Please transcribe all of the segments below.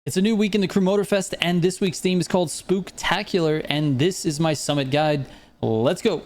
It's a new week in the Crew Motorfest, and this week's theme is called SPOOK TACULAR, and this is my summit guide. Let's go.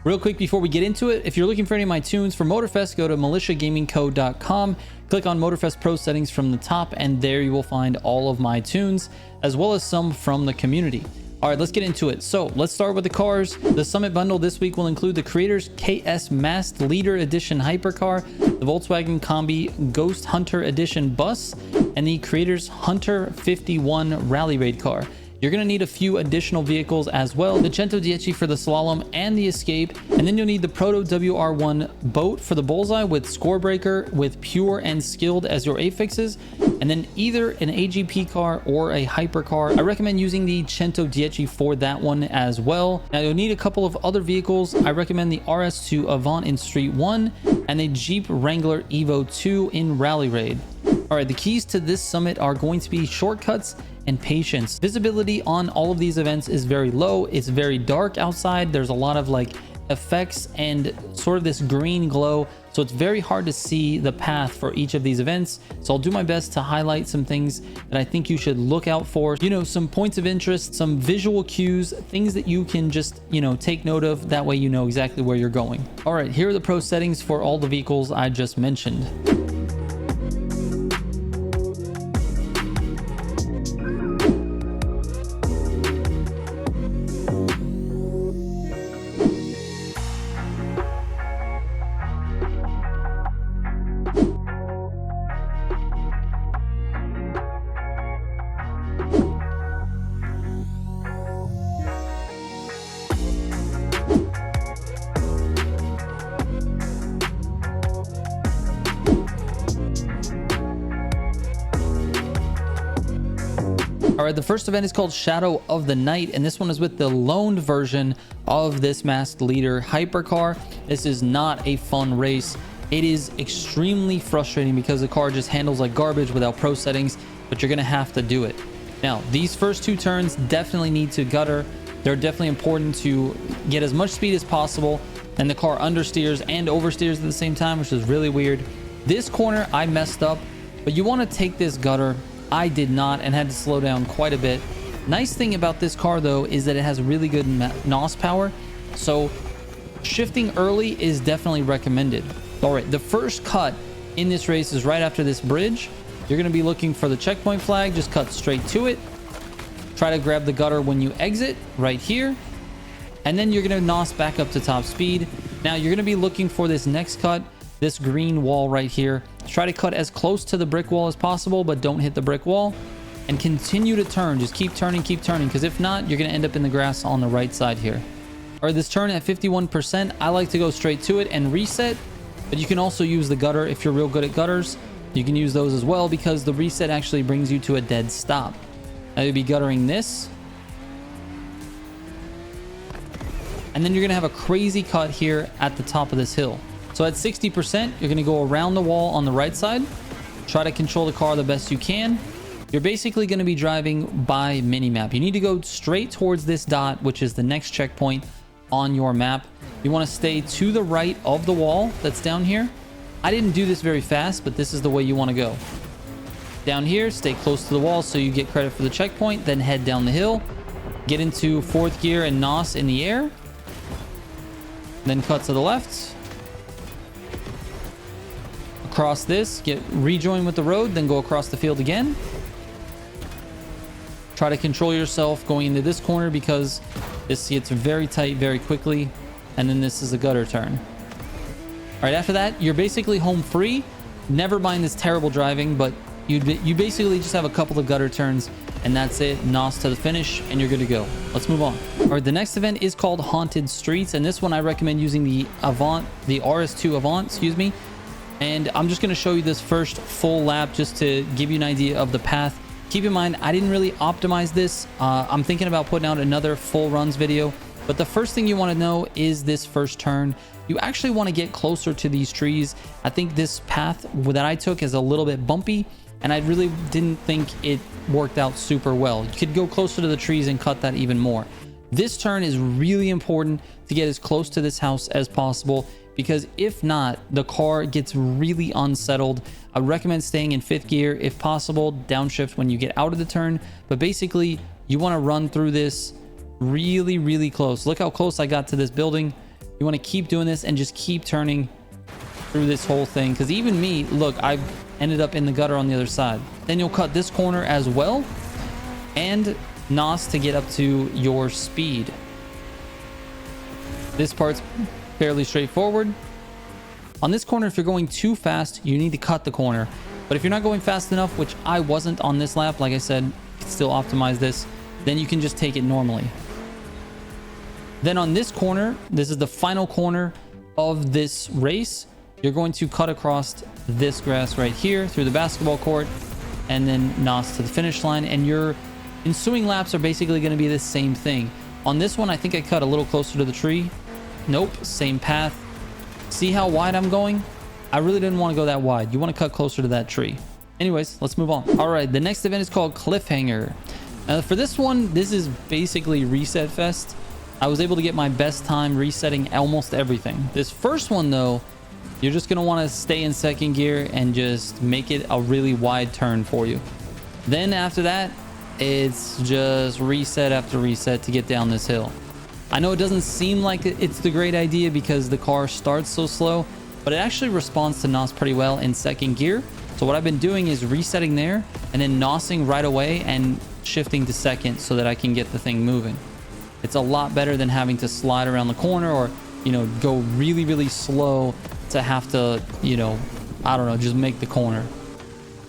Real quick before we get into it, if you're looking for any of my tunes for Motorfest, go to militiagamingco.com, click on Motorfest Pro settings from the top, and there you will find all of my tunes, as well as some from the community. All right, let's get into it. So let's start with the cars. The Summit bundle this week will include the Creators KS Masked Leader Edition Hypercar, the Volkswagen Combi Ghost Hunter Edition Bus, and the Creators Hunter 51 Rally Raid car. You're going to need a few additional vehicles as well, the 110 for the Slalom and the Escape, and then you'll need the Proto WR1 boat for the Bullseye with Scorebreaker with Pure and Skilled as your affixes, and then either an AGP car or a hypercar. I recommend using the 110 for that one as well. Now you'll need a couple of other vehicles. I recommend the RS2 Avant in Street 1 and the Jeep Wrangler Evo 2 in Rally Raid. All right, the keys to this summit are going to be shortcuts and patience. Visibility on all of these events is very low. It's very dark outside. There's a lot of like effects and sort of this green glow, so it's very hard to see the path for each of these events. So I'll do my best to highlight some things that I think you should look out for, you know, some points of interest, some visual cues, things that you can just, you know, take note of. That way you know exactly where you're going. All right, here are the pro settings for all the vehicles I just mentioned. All right, the first event is called Shadow of the Night, and this one is with the loaned version of this Masked Leader hypercar. This is not a fun race. It is extremely frustrating because the car just handles like garbage without pro settings, but you're gonna have to do it. Now, these first two turns definitely need to gutter. They're definitely important to get as much speed as possible, and the car understeers and oversteers at the same time, which is really weird. This corner I messed up, but you want to take this gutter. I did not and had to slow down quite a bit. Nice thing about this car though is that it has really good NOS power, so shifting early is definitely recommended. All right, the first cut in this race is right after this bridge. You're going to be looking for the checkpoint flag. Just cut straight to it. Try to grab the gutter when you exit right here, and then you're going to NOS back up to top speed. Now you're going to be looking for this next cut, this green wall right here. Try to cut as close to the brick wall as possible, but don't hit the brick wall, and continue to turn. Just keep turning, because if not, you're going to end up in the grass on the right side here. All right, this turn at 51%, I like to go straight to it and reset, but you can also use the gutter if you're real good at gutters. You can use those as well because the reset actually brings you to a dead stop. Now you'll be guttering this, and then you're going to have a crazy cut here at the top of this hill. So at 60%, you're going to go around the wall on the right side. Try to control the car the best you can. You're basically going to be driving by minimap. You need to go straight towards this dot, which is the next checkpoint on your map. You want to stay to the right of the wall that's down here. I didn't do this very fast, but this is the way you want to go. Down here, stay close to the wall so you get credit for the checkpoint, then head down the hill. Get into fourth gear and NOS in the air. Then cut to the left. Across this, rejoin with the road, then go across the field again. Try to control yourself going into this corner because this gets very tight very quickly, and then this is a gutter turn. All right, after that, you're basically home free. Never mind this terrible driving, but you basically just have a couple of gutter turns, and that's it. NOS to the finish, and you're good to go. Let's move on. All right, the next event is called Haunted Streets, and this one I recommend using the RS2 Avant, excuse me. And I'm just going to show you this first full lap just to give you an idea of the path. Keep in mind, I didn't really optimize this. I'm thinking about putting out another full runs video, but the first thing you want to know is this first turn. You actually want to get closer to these trees. I think this path that I took is a little bit bumpy, and I really didn't think it worked out super well. You could go closer to the trees and cut that even more. This turn is really important to get as close to this house as possible. because if not, the car gets really unsettled. I recommend staying in 5th gear if possible, downshift when you get out of the turn, but basically you want to run through this really, really close. Look how close I got to this building. You want to keep doing this and just keep turning through this whole thing, because even me, look, I've ended up in the gutter on the other side. Then you'll cut this corner as well and NOS to get up to your speed. This part's fairly straightforward. On this corner, if you're going too fast, you need to cut the corner. But if you're not going fast enough, which I wasn't on this lap, like I said, still optimize this, then you can just take it normally. Then on this corner, this is the final corner of this race. You're going to cut across this grass right here through the basketball court and then NOS to the finish line. And your ensuing laps are basically going to be the same thing. On this one, I think I cut a little closer to the tree. Nope, same path. See how wide I'm going? I really didn't want to go that wide. You want to cut closer to that tree. Anyways, let's move on. All right, the next event is called Cliffhanger. For this one, this is basically Reset Fest. I was able to get my best time resetting almost everything. This first one, though, you're just going to want to stay in 2nd gear and just make it a really wide turn for you. Then after that, it's just reset after reset to get down this hill. I know it doesn't seem like it's the great idea because the car starts so slow, but it actually responds to NOS pretty well in 2nd gear. So what I've been doing is resetting there and then NOSing right away and shifting to 2nd so that I can get the thing moving. It's a lot better than having to slide around the corner or, you know, go really, really slow to have to, you know, I don't know, just make the corner.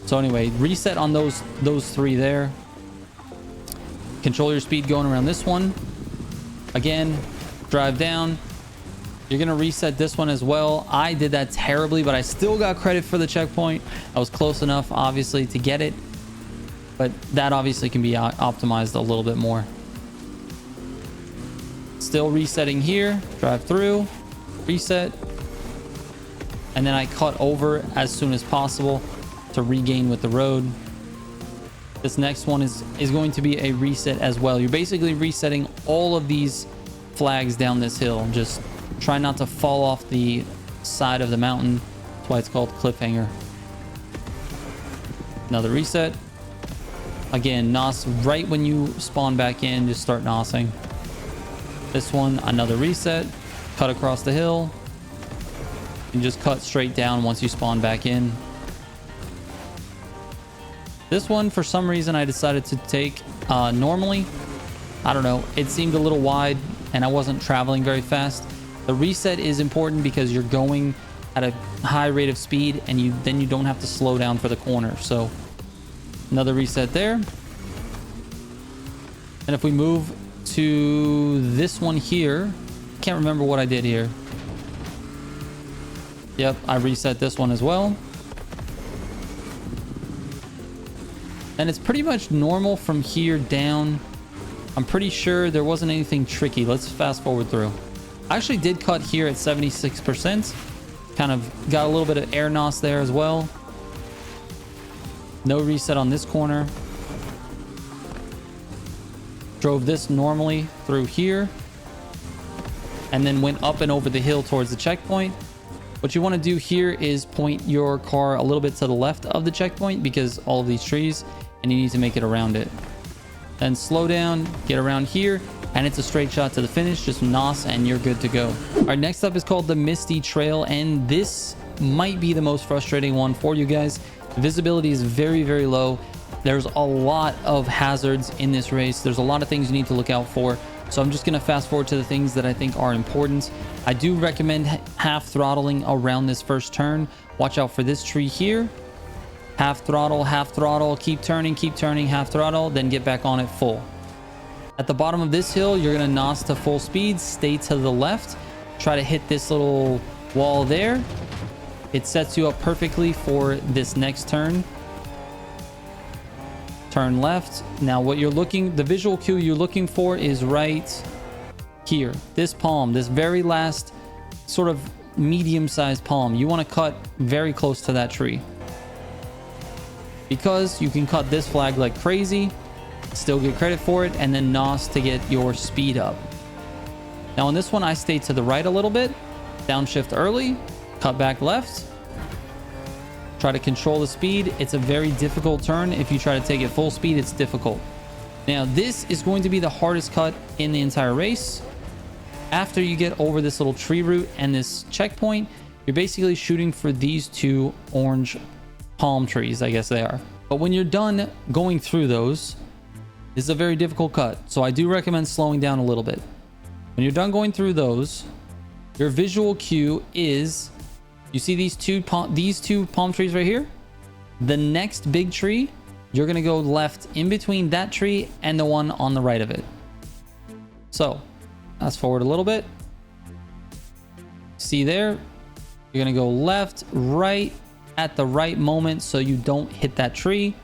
So anyway, reset on those 3 there. Control your speed going around this one. Again, drive down. You're going to reset this one as well. I did that terribly, but I still got credit for the checkpoint. I was close enough, obviously, to get it. But that obviously can be optimized a little bit more. Still resetting here. Drive through. Reset. And then I cut over as soon as possible to regain with the road. This next one is going to be a reset as well. You're basically resetting all of these flags down this hill. Just try not to fall off the side of the mountain. That's why it's called Cliffhanger. Another reset. Again, NOS right when you spawn back in, just start NOSing. This one, another reset. Cut across the hill. And just cut straight down once you spawn back in. This one, for some reason, I decided to take normally. I don't know. It seemed a little wide and I wasn't traveling very fast. The reset is important because you're going at a high rate of speed and then you don't have to slow down for the corner. So another reset there. And if we move to this one here, can't remember what I did here. Yep, I reset this one as well. And it's pretty much normal from here down. I'm pretty sure there wasn't anything tricky. Let's fast forward through. I actually did cut here at 76%. Kind of got a little bit of air NOS there as well. No reset on this corner. Drove this normally through here. And then went up and over the hill towards the checkpoint. What you want to do here is point your car a little bit to the left of the checkpoint because all of these trees, and you need to make it around it. Then slow down, get around here, and it's a straight shot to the finish. Just NOS and you're good to go. All right, next up is called the Misty Trail, and this might be the most frustrating one for you guys. Visibility is very, very low. There's a lot of hazards in this race. There's a lot of things you need to look out for. So I'm just going to fast forward to the things that I think are important. I do recommend half throttling around this first turn. Watch out for this tree here. Half throttle, keep turning, half throttle, then get back on it full. At the bottom of this hill, you're going to NOS to full speed, stay to the left, try to hit this little wall there. It sets you up perfectly for this next turn. Turn left. Now what you're looking, the visual cue you're looking for is right here. This palm, this very last sort of medium-sized palm. You want to cut very close to that tree. Because you can cut this flag like crazy, still get credit for it, and then NOS to get your speed up. Now on this one, I stayed to the right a little bit. Downshift early, cut back left. Try to control the speed. It's a very difficult turn. If you try to take it full speed, it's difficult. Now, this is going to be the hardest cut in the entire race. After you get over this little tree root and this checkpoint, you're basically shooting for these two orange palm trees, I guess they are. But when you're done going through those, this is a very difficult cut. So I do recommend slowing down a little bit. When you're done going through those, your visual cue is, you see these two palm trees right here? The next big tree, you're going to go left in between that tree and the one on the right of it. So fast forward a little bit. See there? You're going to go left, right at the right moment so you don't hit that tree.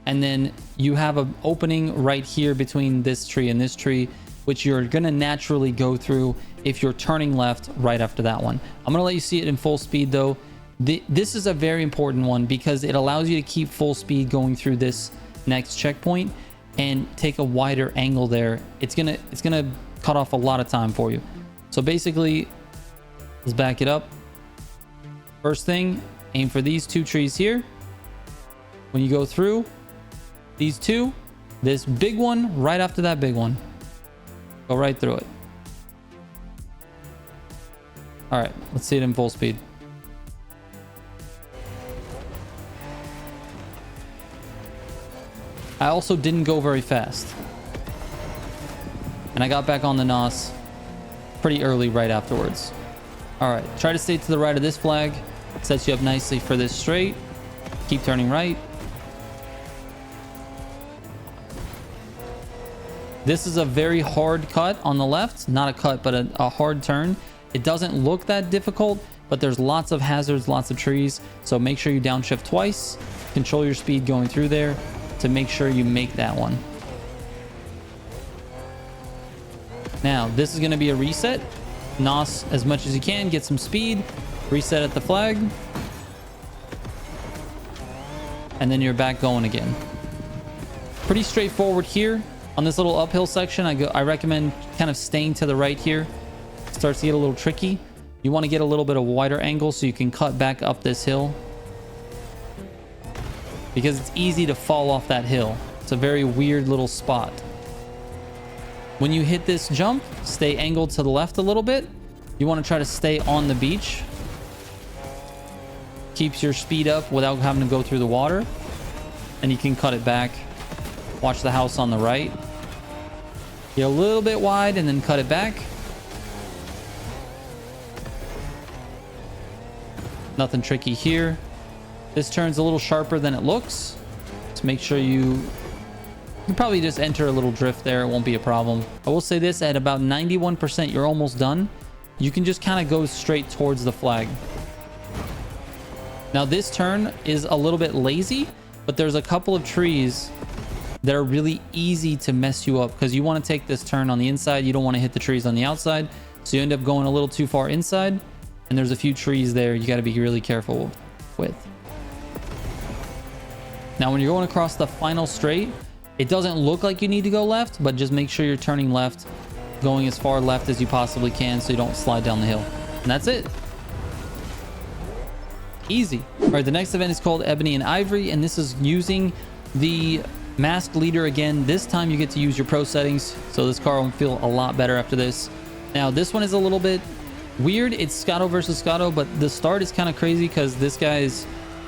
And then you have an opening right here between this tree and this tree, which you're going to naturally go through if you're turning left right after that one. I'm going to let you see it in full speed though. This is a very important one because it allows you to keep full speed going through this next checkpoint and take a wider angle there. It's gonna cut off a lot of time for you. So basically, let's back it up. First thing, aim for these two trees here. When you go through these two, this big one right after that big one, go right through it. All right, let's see it in full speed. I also didn't go very fast. And I got back on the NOS pretty early right afterwards. All right, try to stay to the right of this flag. Sets you up nicely for this straight. Keep turning right. This is a very hard cut on the left. Not a cut, but a hard turn. It doesn't look that difficult, but there's lots of hazards, lots of trees. So make sure you downshift twice. Control your speed going through there to make sure you make that one. Now, this is going to be a reset. NOS as much as you can, get some speed, reset at the flag, and then you're back going again. Pretty straightforward here. On this little uphill section, I recommend kind of staying to the right here. It starts to get a little tricky. You want to get a little bit of wider angle so you can cut back up this hill, because it's easy to fall off that hill. It's a very weird little spot. When you hit this jump, stay angled to the left a little bit. You want to try to stay on the beach. Keeps your speed up without having to go through the water. And you can cut it back. Watch the house on the right. Get a little bit wide and then cut it back. Nothing tricky here. This turn's a little sharper than it looks. So make sure you can probably just enter a little drift there. It won't be a problem. I will say this, at about 91%, you're almost done. You can just kind of go straight towards the flag. Now this turn is a little bit lazy, but there's a couple of trees that are really easy to mess you up because you want to take this turn on the inside. You don't want to hit the trees on the outside. So you end up going a little too far inside, and there's a few trees there you got to be really careful with. Now, when you're going across the final straight, it doesn't look like you need to go left, but just make sure you're turning left, going as far left as you possibly can so you don't slide down the hill. And that's it. Easy. All right, the next event is called Ebony and Ivory, and this is using the masked leader again. This time you get to use your pro settings, so this car will feel a lot better after this. Now, this one is a little bit weird. It's Scotto versus Scotto, but the start is kind of crazy because this guy is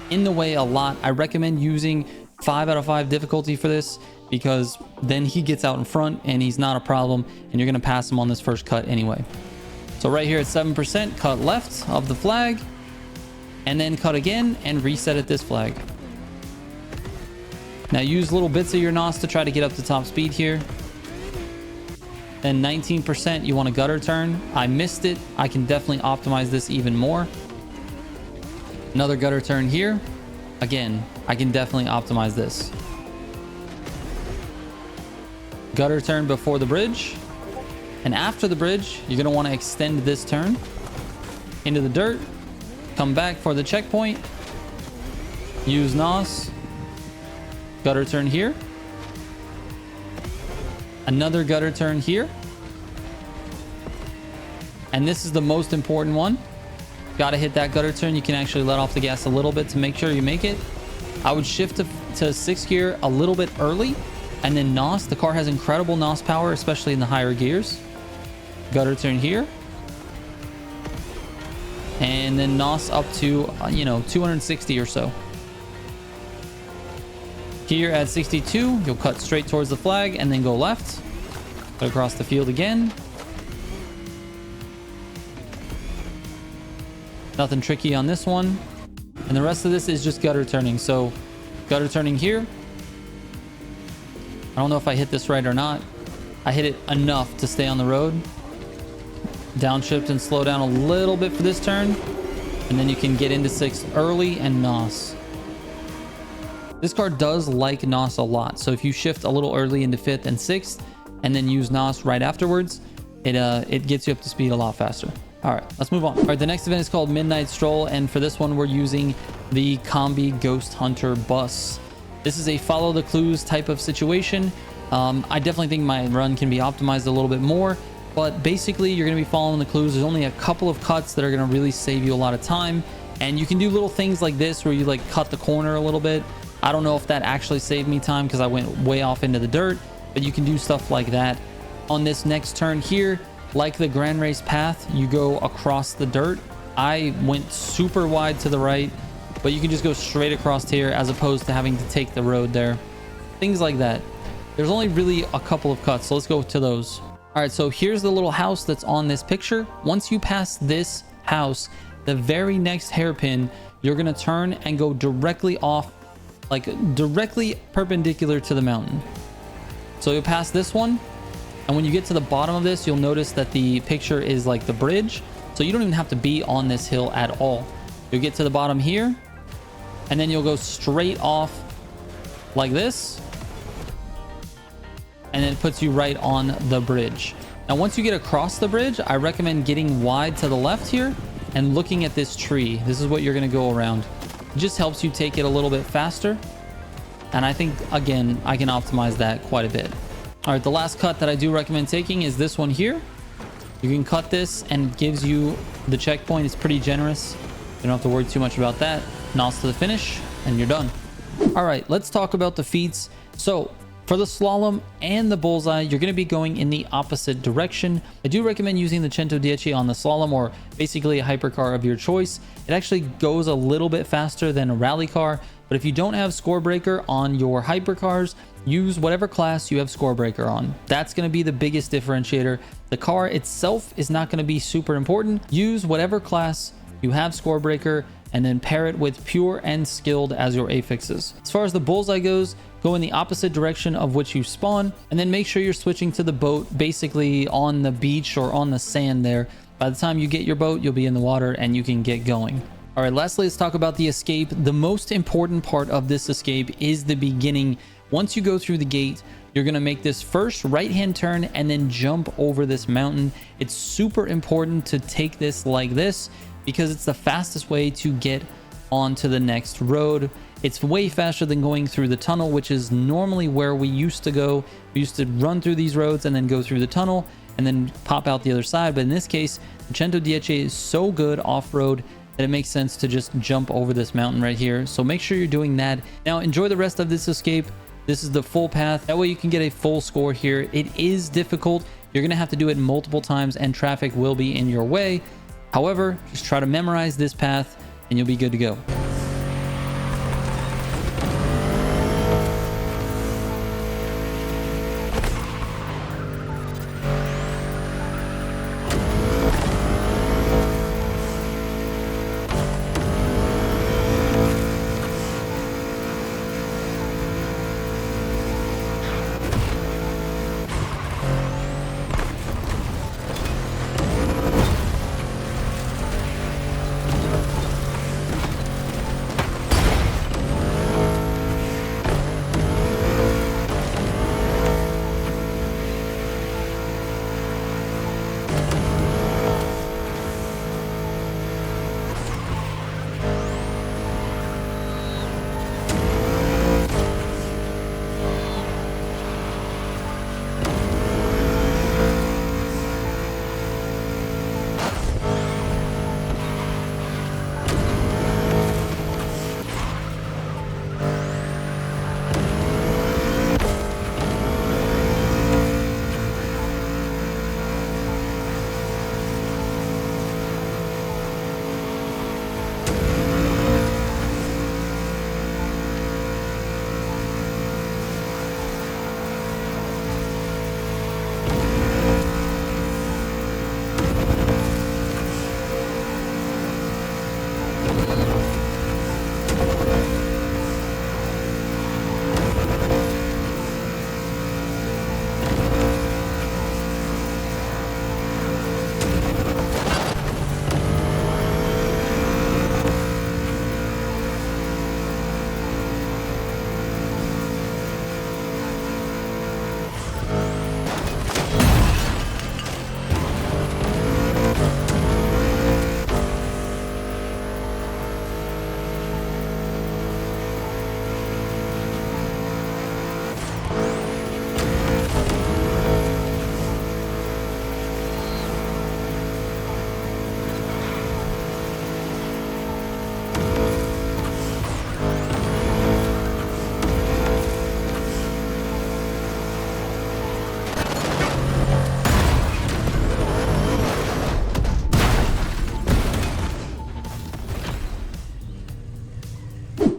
in the way a lot. I recommend using 5 out of 5 difficulty for this because then he gets out in front and he's not a problem, and you're going to pass him on this first cut anyway. So right here at 7%, cut left of the flag and then cut again and reset at this flag. Now use little bits of your NOS to try to get up to top speed here. Then 19%, you want a gutter turn. I missed it. I can definitely optimize this even more. Another gutter turn here. Again, I can definitely optimize this. Gutter turn before the bridge. And after the bridge, you're going to want to extend this turn into the dirt. Come back for the checkpoint. Use NOS. Gutter turn here. Another gutter turn here. And this is the most important one. Got to hit that gutter turn. You can actually let off the gas a little bit to make sure you make it. I would shift to sixth gear a little bit early and then NOS. The car has incredible NOS power, especially in the higher gears. Gutter turn here. And then NOS up to, 260 or so. Here at 62, you'll cut straight towards the flag and then go left. Cut across the field again. Nothing tricky on this one. And the rest of this is just gutter turning. So gutter turning here. I don't know if I hit this right or not. I hit it enough to stay on the road. Downshift and slow down a little bit for this turn. And then you can get into sixth early and NOS. This car does like NOS a lot. So if you shift a little early into fifth and sixth and then use NOS right afterwards, it gets you up to speed a lot faster. All right, let's move on. All right, the next event is called Midnight Stroll, and for this one, we're using the Combi Ghost Hunter bus. This is a follow the clues type of situation. I definitely think my run can be optimized a little bit more, but basically you're going to be following the clues. There's only a couple of cuts that are going to really save you a lot of time, and you can do little things like this where you like cut the corner a little bit. I don't know if that actually saved me time because I went way off into the dirt, but you can do stuff like that. On this next turn here, like the Grand Race path, you go across the dirt. I went super wide to the right, but you can just go straight across here as opposed to having to take the road there. Things like that. There's only really a couple of cuts, so let's go to those. All right, so here's the little house that's on this picture. Once you pass this house, the very next hairpin, you're gonna turn and go directly off, like directly perpendicular to the mountain. So you'll pass this one. And when you get to the bottom of this, you'll notice that the picture is like the bridge. So you don't even have to be on this hill at all. You'll get to the bottom here, and then you'll go straight off like this. And then it puts you right on the bridge. Now, once you get across the bridge, I recommend getting wide to the left here and looking at this tree. This is what you're going to go around. It just helps you take it a little bit faster. And I think, again, I can optimize that quite a bit. All right, the last cut that I do recommend taking is this one here. You can cut this and it gives you the checkpoint. It's pretty generous. You don't have to worry too much about that. NOS to the finish and you're done. All right, let's talk about the feats. So for the slalom and the bullseye, you're going to be going in the opposite direction. I do recommend using the 110 on the slalom, or basically a hypercar of your choice. It actually goes a little bit faster than a rally car, but if you don't have score breaker on your hypercars, use whatever class you have score breaker on. That's going to be the biggest differentiator. The car itself is not going to be super important. Use whatever class you have score breaker and then pair it with pure and skilled as your affixes. As far as the bullseye goes, go in the opposite direction of which you spawn, and then make sure you're switching to the boat basically on the beach or on the sand there. By the time you get your boat, you'll be in the water and you can get going. All right, lastly, let's talk about the escape. The most important part of this escape is the beginning. Once you go through the gate, you're going to make this first right-hand turn and then jump over this mountain. It's super important to take this like this because it's the fastest way to get onto the next road. It's way faster than going through the tunnel, which is normally where we used to go. We used to run through these roads and then go through the tunnel and then pop out the other side. But in this case, the 110 is so good off-road that it makes sense to just jump over this mountain right here. So make sure you're doing that. Now enjoy the rest of this escape. This is the full path. That way you can get a full score here. It is difficult. You're going to have to do it multiple times and traffic will be in your way. However, just try to memorize this path and you'll be good to go.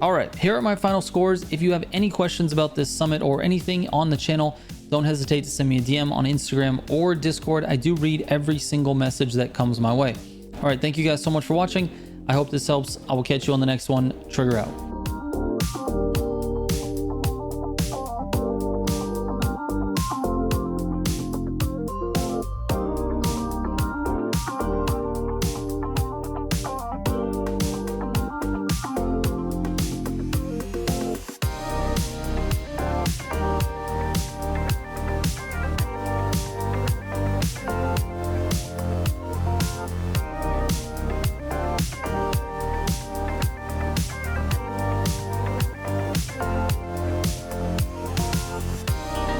All right, here are my final scores. If you have any questions about this summit or anything on the channel, don't hesitate to send me a DM on Instagram or Discord. I do read every single message that comes my way. All right, thank you guys so much for watching. I hope this helps. I will catch you on the next one. Trigger out.